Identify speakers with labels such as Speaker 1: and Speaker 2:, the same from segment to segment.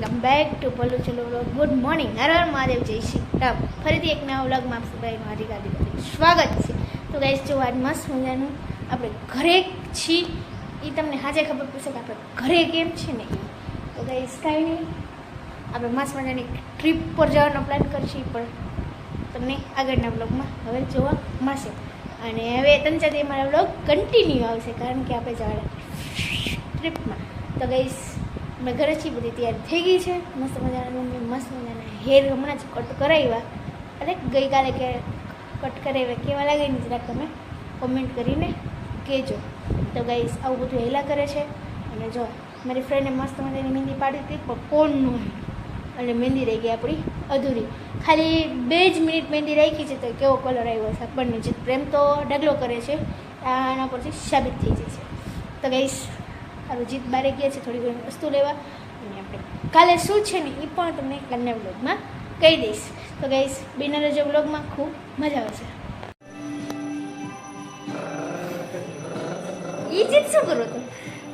Speaker 1: Welcome back to પલ્લુ ચલો vlog. Good morning, Har Har Mahadev, જય શ્રી રામ. ફરીથી એક નવા વ્લોગમાં આપ સૌનું હાર્દિક સ્વાગત છે. તો ગાઈસ, જો આજ મસ્ત મજાનું આપણે ઘરે છીએ એ તમને આજે ખબર પડશે કે આપણે ઘરે કેમ છે ને એ. તો ગાઈસ, કાંઈ નહીં, આપણે મસ્ત મજાની ટ્રીપ પર જવાનો પ્લાન કરીશું, પણ તમને આગળના વ્લોગમાં હવે જોવા મળશે. અને હવે તંચાથી મારા વ્લોગ કન્ટિન્યુ આવશે, કારણ કે આપણે જવાના ટ્રીપમાં. તો ગાઈસ, અમે ઘરે છીએ, બધી તૈયારી થઈ ગઈ છે. મસ્ત મજાના મસ્ત મજાના હેર હમણાં જ કટ કરાવ્યા, અને ગઈકાલે કે કટ કરાવ્યા કેવા લાગે ને જરાક તમે કોમેન્ટ કરીને કહેજો. તો ગાઈસ, આવું બધું હેલા કરે છે. અને જો મારી ફ્રેન્ડે મસ્ત મજાની મહેંદી પાડી હતી, પણ કોણ ન હોય, અને મહેંદી રહી ગઈ આપણી અધૂરી. ખાલી 2 જ મિનિટ મહેંદી રાખી છે, તો કેવો કલર આવ્યો છે આપણને. જે પ્રેમ તો ડગલો કરે છે, આના પરથી સાબિત થઈ જાય છે. તો ગાઈસ, સારું, જીત બારે ગયા છે થોડી ઘણી વસ્તુ લેવા, અને આપણે કાલે શું છે ને એ પણ તમને કાલના વ્લોગમાં કહી દઈશ. તો ગાઈસ, બિના રહેજો વ્લોગમાં, ખૂબ મજા આવશે. એ જીત શું કરો તો?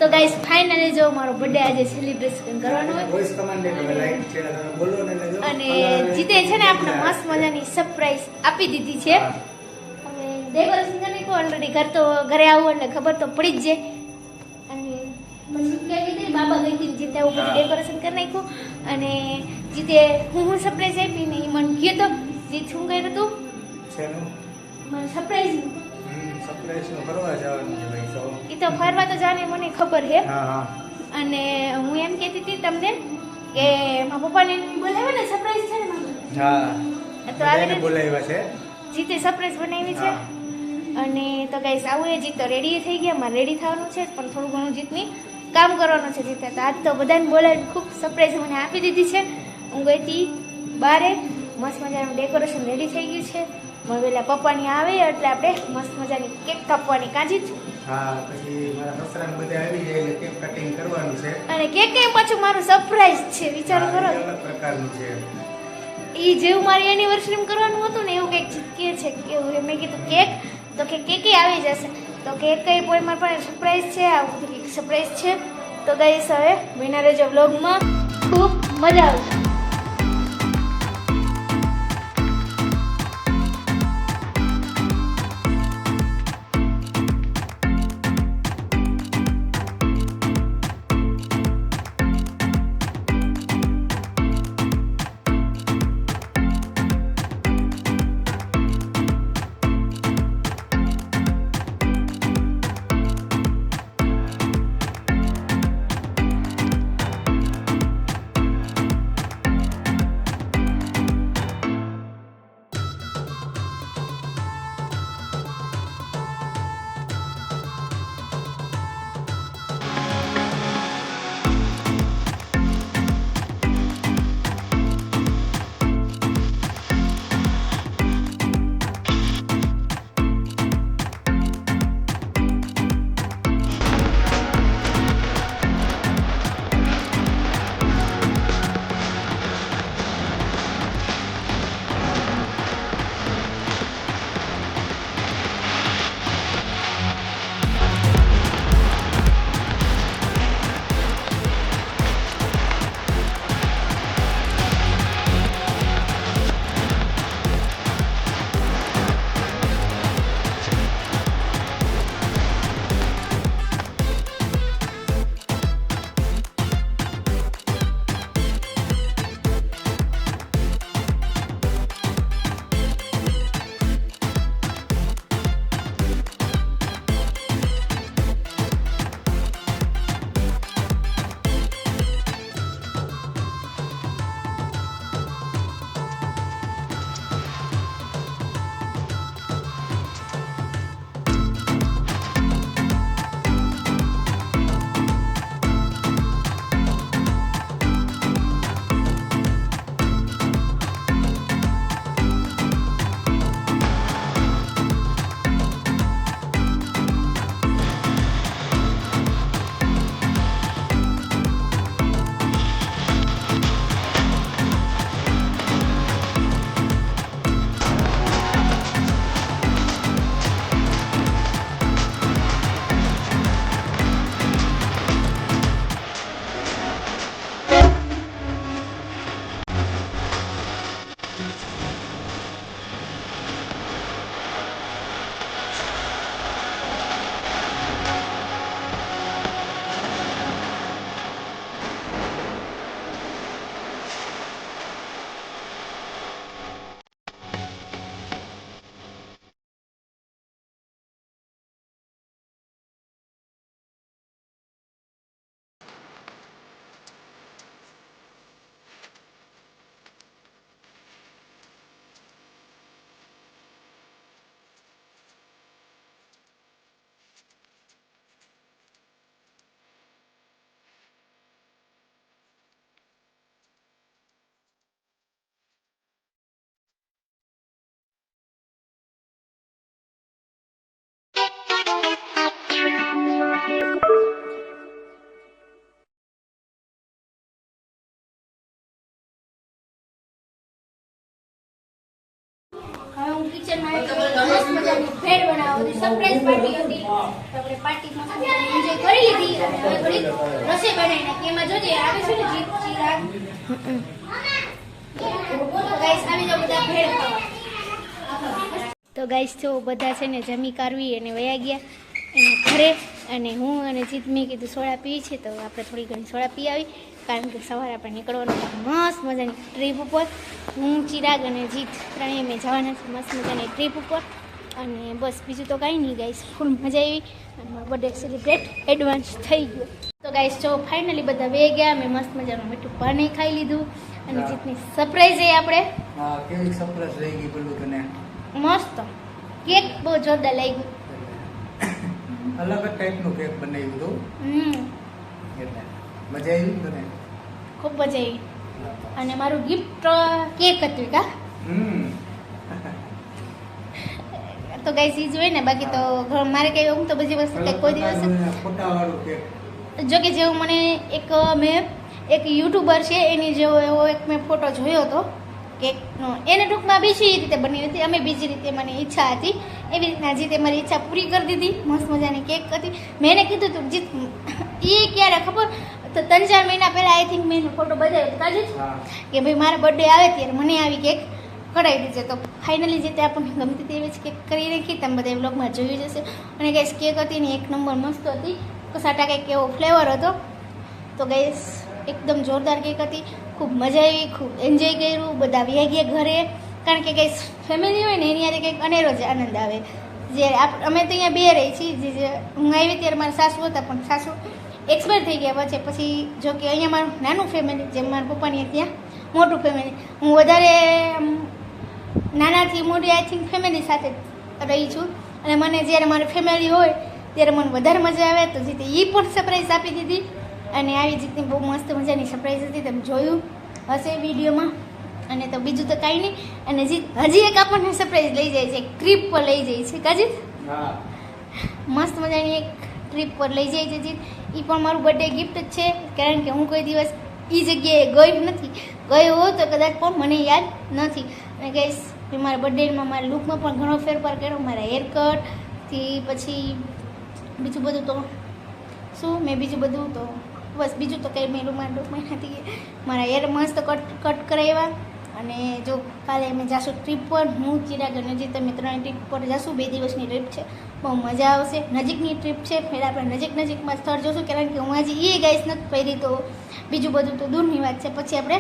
Speaker 1: તો ગાઈસ, ફાઇનલી જો મારો બર્થડે આજે સેલિબ્રેશન કરવાનો હોય, અને જીતે છે ને આપણે મસ્ત મજાની સરપ્રાઈઝ આપી દીધી છે. હવે ડેકોરેશન કરી નાખો ઓલરેડી. ઘરે આવું એટલે ખબર તો પડી જ જાય. બાબા ગઈ હતી જીતે આવું બધું ડેકોરેશન કરી નાખ્યું, અને જીતે હું સરપ્રાઈઝ આપી ને એ મને કહ્યું તો જીત શું કર્યું હતું મને સરપ્રાઈઝ એ તો ફરવા તો જાને મને ખબર છે. અને હું એમ કહેતી હતી તમને કે મારા પપ્પાને બોલાવ્યા ને સરપ્રાઈઝ છે ને મારા, તો આવી બોલાવ્યા છે, જીતે સરપ્રાઈઝ બનાવી છે. અને તો ગાઈસ, આવું એ જીત તો રેડી થઈ ગયા, મારે રેડી થવાનું છે, પણ થોડું ઘણું જીતની કામ કરવાનું છે. જીતે તો આજ તો બધાને બોલાવીને ખૂબ સરપ્રાઈઝ મને આપી દીધી છે. હું ગઈ હતી બારે, મસ્ત મજાનું ડેકોરેશન રેડી થઈ ગયું છે. મને પેલા પપ્પાની આવે એટલે આપણે મસ્ત મજાની કેક કાપવાની કાજી જ. અને કેક એ પાછું મારું સરપ્રાઈઝ છે, વિચાર કરો. એ જેવું મારી એનિવર્સરી કરવાનું હતું ને એવું કંઈક જીત કહે છે કે મેં કીધું કેક, તો કે કેકે આવી જશે. તો કેક કઈ પોઈ મારા પાસે સરપ્રાઈઝ છે, આવું બધું કંઈક સરપ્રાઈઝ છે. તો ગાઈસ, હવે બિના રહેજો વ્લોગમાં, ખૂબ મજા આવશે. પાર્ટીમાં મસ્ત મજાની ભેળ બનાવી સરપ્રાઈઝ પાર્ટી હતી. તો આપણે પાર્ટીમાં એન્જોય કરી લીધી અને હવે થોડી રસોઈ બનાવી નાખી. એમાં જોજે આવે છે ને જીત ચિરાગ. તો ગાઈસ આવી જાવ બધા ભેળ ખાવા. તો ગાઈસ જો બધા છે ને જમી કારવી અને વયા ગયા એના ઘરે, અને હું અને જીત મેં કીધું સોડા પીવી છે તો આપણે થોડી ઘણી સોડા પી આવી, કારણ કે સવારે આપણે નીકળવાનું મસ્ત મજાની ટ્રીપ ઉપર. હું ચિરાગ અને જીત ત્રણેય મેં જવાના છે મસ્ત મજાની ટ્રીપ ઉપર. અને બસ બીજું તો કાંઈ નહીં ગાઈસ, ફૂલ મજા આવી અને મારો બર્થડે સેલિબ્રેટ એડવાન્સ થઈ ગયો. તો ગાઈસ જો ફાઇનલી બધા વે ગયા, મેં મસ્ત મજાનું મીઠું પાણી ખાઈ લીધું અને જીતની સરપ્રાઈઝ એ આપણે
Speaker 2: કેવી સરપ્રાઈઝ લઈ ગઈ બોલું તને?
Speaker 1: મસ્ત કેક બહુ જોરદાર લાગ્યું.
Speaker 2: અલગ જ ટાઈપનું કેક બનાવ્યું હતું એટલે મજા આવી તને?
Speaker 1: ખૂબ મજા આવી. અને મારું ગિફ્ટ કેક હતું કા. તો ગાઈસ ઈ જોઈએ ને, બાકી તો મારે કઈ હું તો બધી વસ્તુ કઈ કોઈ દિવસ
Speaker 2: ફોટાવાળું કેક.
Speaker 1: જો કે જેવું મને મેં એક યુટ્યુબર છે એની જેવો એવો એક મેં ફોટો જોયો હતો કેકનો. એને ટૂંકમાં બીજી રીતે બની હતી, અમે બીજી રીતે મને ઈચ્છા હતી એવી રીતના જીતે મારી ઈચ્છા પૂરી કરી દીધી. મસ્ત મજાની કેક હતી. મેં એને કીધું હતું જીત એ ક્યારે ખબર તો 3-4 મહિના પહેલાં આઈ થિંક મેં એનો ફોટો બતાવ્યો કાજી કે ભાઈ મારા બર્થડે આવે ત્યારે મને આવી કેક કઢાવી દીધે. તો ફાઇનલી જે તે આપણને ગમતી તેવી જ કેક કરી રાખી, તમે બધા બ્લોગમાં જોયું જશે. અને ગાઈસ કેક હતી ને એક નંબર મસ્ત હતી, કસાટા કંઈક એવો ફ્લેવર હતો. તો ગાઈસ એકદમ જોરદાર કેક હતી, ખૂબ મજા આવી, ખૂબ એન્જોય કર્યું. બધા વ્યા ગયા ઘરે, કારણ કે ગાઈસ ફેમિલી હોય ને એની યારે કંઈક અનેરો જ આનંદ આવે. જે અમે તો અહીંયા બે રહી છીએ, જે હું આવી ત્યારે મારા સાસુ હતા પણ સાસુ એક્સપાયર થઈ ગયા પછી જો કે અહીંયા મારું નાનું ફેમિલી, જેમ મારા પપ્પાની ત્યાં મોટું ફેમિલી. હું વધારે નાનાથી મોટી આઈ થિંક ફેમિલી સાથે રહી છું, અને મને જ્યારે મારી ફેમિલી હોય ત્યારે મને વધારે મજા આવે. તો જીતે એ પણ સરપ્રાઈઝ આપી દીધી, અને આવી રીતની બહુ મસ્ત મજાની સરપ્રાઈઝ હતી, તમે જોયું હશે વિડીયોમાં. અને તો બીજું તો કાંઈ નહીં. અને હજી એક આપણને સરપ્રાઈઝ લઈ જાય છે, એક ટ્રીપ પર લઈ જાય છે કાજી. મસ્ત મજાની એક ટ્રીપ પર લઈ જાય છે જીત. એ પણ મારું બર્થડે ગિફ્ટ જ છે, કારણ કે હું કોઈ દિવસ એ જગ્યાએ ગઈ નથી. ગયો હોઉં તો કદાચ પણ મને યાદ નથી. અને ગાઈસ મેં મારા બર્થડેમાં મારા લુકમાં પણ ઘણો ફેરફાર કર્યો. મારા હેરકટથી પછી બીજું બધું તો શું મેં બીજું બધું તો બસ બીજું તો કંઈ મેં લુકમાં નથી. મારા હેર મસ્ત કટ કરાવ્યા. અને જો કાલે અમે જાશું ટ્રીપ પર, હું ચિરાગ અને જીત અમે 3 ટ્રીપ પર જાશું. 2 દિવસની ટ્રીપ છે, બહુ મજા આવશે. નજીકની ટ્રીપ છે, પહેલાં આપણે નજીકમાં સ્થળ જોશું, કારણ કે હું હજી એ ગાઈસ નથી પહેરી, તો બીજું બધું તો દૂરની વાત છે. પછી આપણે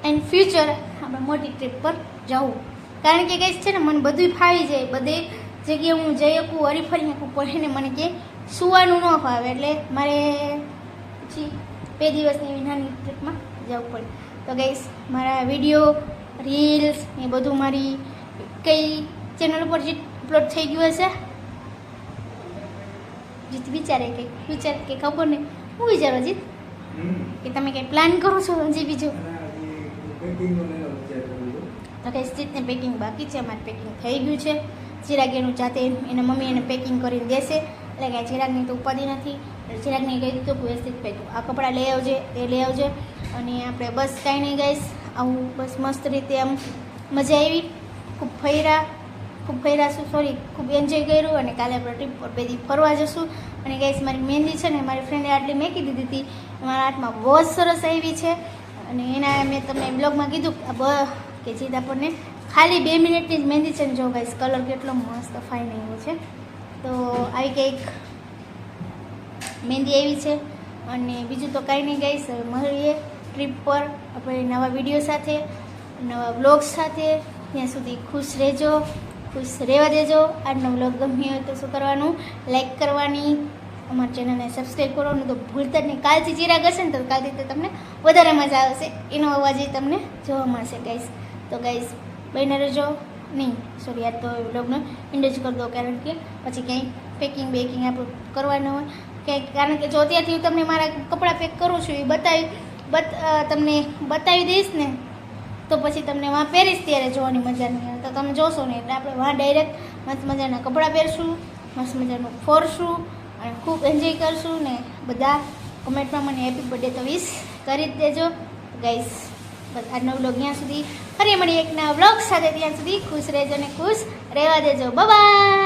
Speaker 1: ઇન ફ્યુચર આપણે મોટી ટ્રીપ પર જવું, કારણ કે ગાઈસ છે ને મને બધું ફાવી જાય, બધે જગ્યાએ હું જઈ શકું, હરીફરી શકું, પણ એને મને કે સુવાનું ન ફાવે, એટલે મારે પછી 2 દિવસની એવી નાની ટ્રીપમાં જવું પડે. તો ગાઈસ મારા વિડીયો રીલ્સ એ બધું મારી કઈ ચેનલ ઉપર જે અપલોડ થઈ ગયું હશે, જીત વિચારે કે ફ્યુચર કે ખબર નહીં, હું વિચારો જીત કે તમે કંઈ પ્લાન કરો છો હજી બીજું? તો ગાઈસ જીતને પેકિંગ બાકી છે, અમારે પેકિંગ થઈ ગયું છે. ચિરાગ એનું જાતે એના મમ્મી એને પેકિંગ કરીને દેશે, એટલે કે ચિરાગની તો ઉપાધિ નથી. ચિરાગને કહી દીધું વ્યવસ્થિત પેકિંગ, આ કપડાં લઈ આવજે, એ લઈ આવજે. અને આપણે બસ કાંઈ નહીં ગાઈસ, આવું બસ મસ્ત રીતે આમ મજા આવી, ખૂબ ફર્યા ખૂબ એન્જોય કર્યું. અને કાલે આપણે ટ્રીપ પર 2 દી ફરવા જશું. અને ગાઈસ મારી મહેંદી છે ને મારી ફ્રેન્ડે આટલી મેકી દીધી હતી, મારા હાથમાં બહુ જ સરસ આવી છે. અને એના મેં તમને બ્લોગમાં કીધું કે જીત આપણને ખાલી 2 મિનિટની જ મહેંદી છે ને, જો ગાઈસ કલર કેટલો મસ્ત ફાઇન આવ્યો છે. તો આવી કંઈક મહેંદી આવી છે. અને બીજું તો કાંઈ નહીં ગાઈસ, હવે મળીએ ટ્રીપ પર આપણે નવા વિડીયો સાથે, નવા બ્લોગ સાથે. ત્યાં સુધી ખુશ રહેજો, ખુશ રહેવા દેજો. આજનો બ્લોગ ગમ્યો હોય તો શું કરવાનું, લાઈક કરવાની, અમારી ચેનલને સબસ્ક્રાઈબ કરવાનું તો ભૂલતા જ નહીં. કાલથી ચિરાગ હશે ને તો કાલથી તો તમને વધારે મજા આવશે, એનો અવાજ તમને જોવા મળશે ગાઈસ. તો ગાઈસ બહીને રહેજો. નહીં સોરી, યાદ તો બ્લોગનો એન્ડ જ કરી દો, કારણ કે પછી ક્યાંય પેકિંગ આપણું કરવાનું હોય ક્યાંય, કારણ કે જો અત્યારથી હું તમને મારા કપડાં પેક કરું છું એ તમને બતાવી દઈશ ને, તો પછી તમને વાં પહેરીશ ત્યારે જોવાની મજા નહીં આવે, તો તમે જોશો ને. એટલે આપણે વાં ડાયરેક્ટ મસ્ત મજાના કપડાં પહેરશું, મસ્ત મજાનું ફરશું અને ખૂબ એન્જોય કરશું. ને બધા કમેન્ટમાં મને હેપી બર્થડે તો વિશ કરી જ દેજો ગાઈસ. બસ આજનો બ્લોગ ત્યાં સુધી. ફરી મળીએ એક નવા વ્લોગ સાથે. ત્યાં સુધી ખુશ રહેજો ને ખુશ રહેવા દેજો. બાય.